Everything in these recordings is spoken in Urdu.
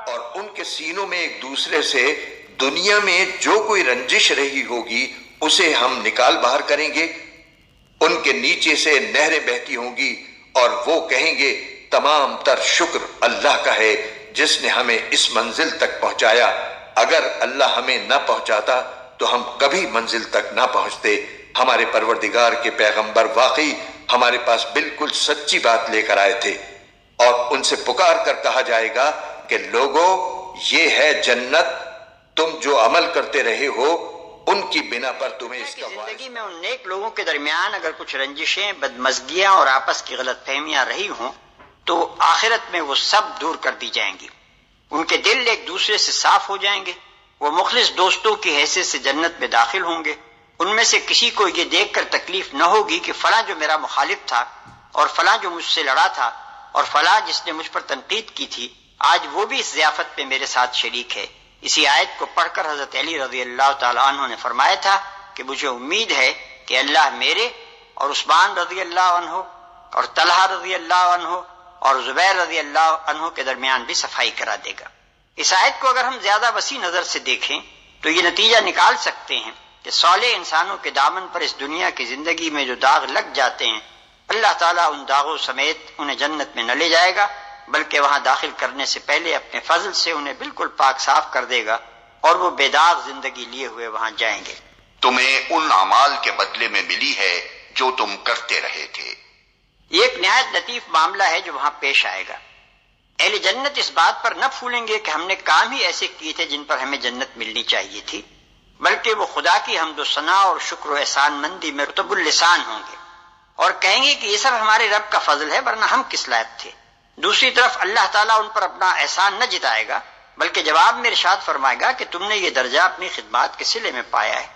اور ان کے سینوں میں ایک دوسرے سے دنیا میں جو کوئی رنجش رہی ہوگی اسے ہم نکال باہر کریں گے۔ ان کے نیچے سے نہریں بہتی ہوں گی اور وہ کہیں گے تمام تر شکر اللہ کا ہے جس نے ہمیں اس منزل تک پہنچایا، اگر اللہ ہمیں نہ پہنچاتا تو ہم کبھی منزل تک نہ پہنچتے۔ ہمارے پروردگار کے پیغمبر واقعی ہمارے پاس بالکل سچی بات لے کر آئے تھے، اور ان سے پکار کر کہا جائے گا کہ لوگو یہ ہے جنت، تم جو عمل کرتے رہے ہو ان کی بنا پر تمہیں اس کا زندگی میں ان نیک لوگوں کے درمیان اگر کچھ رنجشیں، بدمزگیاں اور آپس کی غلط فہمیاں رہی ہوں تو آخرت میں وہ سب دور کر دی جائیں گی۔ ان کے دل ایک دوسرے سے صاف ہو جائیں گے، وہ مخلص دوستوں کی حیثیت سے جنت میں داخل ہوں گے۔ ان میں سے کسی کو یہ دیکھ کر تکلیف نہ ہوگی کہ فلاں جو میرا مخالف تھا، اور فلاں جو مجھ سے لڑا تھا، اور فلاں جس نے مجھ پر تنقید کی تھی، آج وہ بھی اس ضیافت میں میرے ساتھ شریک ہے۔ اسی آیت کو پڑھ کر حضرت علی رضی اللہ تعالیٰ عنہ نے فرمایا تھا کہ مجھے امید ہے کہ اللہ میرے اور عثمان رضی اللہ عنہ اور طلحہ رضی اللہ عنہ اور زبیر رضی اللہ عنہ کے درمیان بھی صفائی کرا دے گا۔ اس آیت کو اگر ہم زیادہ وسیع نظر سے دیکھیں تو یہ نتیجہ نکال سکتے ہیں کہ صالح انسانوں کے دامن پر اس دنیا کی زندگی میں جو داغ لگ جاتے ہیں، اللہ تعالیٰ ان داغوں سمیت انہیں جنت میں نہ لے جائے گا، بلکہ وہاں داخل کرنے سے پہلے اپنے فضل سے انہیں بالکل پاک صاف کر دے گا، اور وہ بے داغ زندگی لیے ہوئے وہاں جائیں گے۔ تمہیں ان اعمال کے بدلے میں ملی ہے جو تم کرتے رہے تھے۔ یہ ایک نہایت لطیف معاملہ ہے جو وہاں پیش آئے گا۔ اہل جنت اس بات پر نہ پھولیں گے کہ ہم نے کام ہی ایسے کیے تھے جن پر ہمیں جنت ملنی چاہیے تھی، بلکہ وہ خدا کی حمد و ثنا اور شکر و احسان مندی میں رطب اللسان ہوں گے، اور کہیں گے کہ یہ سب ہمارے رب کا فضل ہے، ورنہ ہم کس لائق تھے۔ دوسری طرف اللہ تعالیٰ ان پر اپنا احسان نہ جتائے گا، بلکہ جواب میں ارشاد فرمائے گا کہ تم نے یہ درجہ اپنی خدمات کے صلے میں پایا ہے،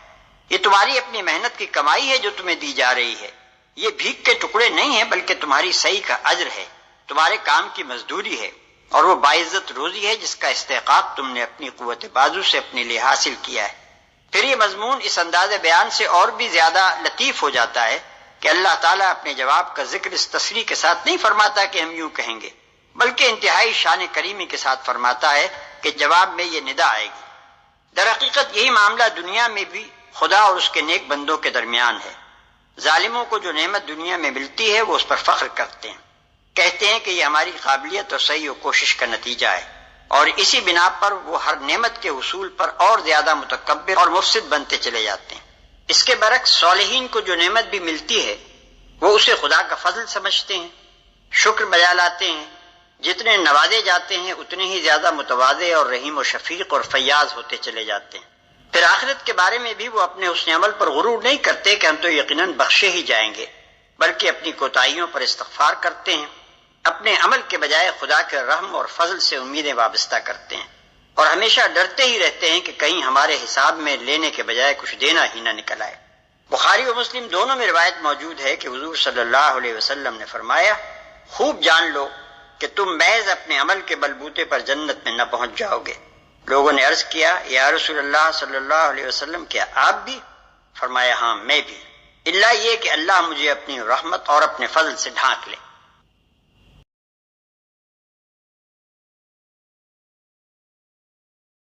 یہ تمہاری اپنی محنت کی کمائی ہے جو تمہیں دی جا رہی ہے، یہ بھیک کے ٹکڑے نہیں ہیں بلکہ تمہاری صحیح کا اجر ہے، تمہارے کام کی مزدوری ہے، اور وہ باعزت روزی ہے جس کا استحقاق تم نے اپنی قوت بازو سے اپنے لیے حاصل کیا ہے۔ پھر یہ مضمون اس انداز بیان سے اور بھی زیادہ لطیف ہو جاتا ہے کہ اللہ تعالیٰ اپنے جواب کا ذکر اس تصریح کے ساتھ نہیں فرماتا کہ ہم یوں کہیں گے، بلکہ انتہائی شان کریمی کے ساتھ فرماتا ہے کہ جواب میں یہ ندا آئے گی۔ در حقیقت یہی معاملہ دنیا میں بھی خدا اور اس کے نیک بندوں کے درمیان ہے۔ ظالموں کو جو نعمت دنیا میں ملتی ہے وہ اس پر فخر کرتے ہیں، کہتے ہیں کہ یہ ہماری قابلیت اور سعی و کوشش کا نتیجہ ہے، اور اسی بنا پر وہ ہر نعمت کے حصول پر اور زیادہ متکبر اور مفسد بنتے چلے جاتے ہیں۔ اس کے برعکس صالحین کو جو نعمت بھی ملتی ہے وہ اسے خدا کا فضل سمجھتے ہیں، شکر بجا لاتے ہیں، جتنے نوازے جاتے ہیں اتنے ہی زیادہ متواضع اور رحیم و شفیق اور فیاض ہوتے چلے جاتے ہیں۔ پھر آخرت کے بارے میں بھی وہ اپنے حسن عمل پر غرور نہیں کرتے کہ ہم تو یقیناً بخشے ہی جائیں گے، بلکہ اپنی کوتاہیوں پر استغفار کرتے ہیں، اپنے عمل کے بجائے خدا کے رحم اور فضل سے امیدیں وابستہ کرتے ہیں، اور ہمیشہ ڈرتے ہی رہتے ہیں کہ کہیں ہمارے حساب میں لینے کے بجائے کچھ دینا ہی نہ نکل آئے۔ بخاری و مسلم دونوں میں روایت موجود ہے کہ حضور صلی اللہ علیہ وسلم نے فرمایا، خوب جان لو کہ تم محض اپنے عمل کے بلبوتے پر جنت میں نہ پہنچ جاؤ گے۔ لوگوں نے عرض کیا، یا رسول اللہ صلی اللہ علیہ وسلم کیا آپ بھی؟ فرمایا ہاں میں بھی، الا یہ کہ اللہ مجھے اپنی رحمت اور اپنے فضل سے ڈھانک لے۔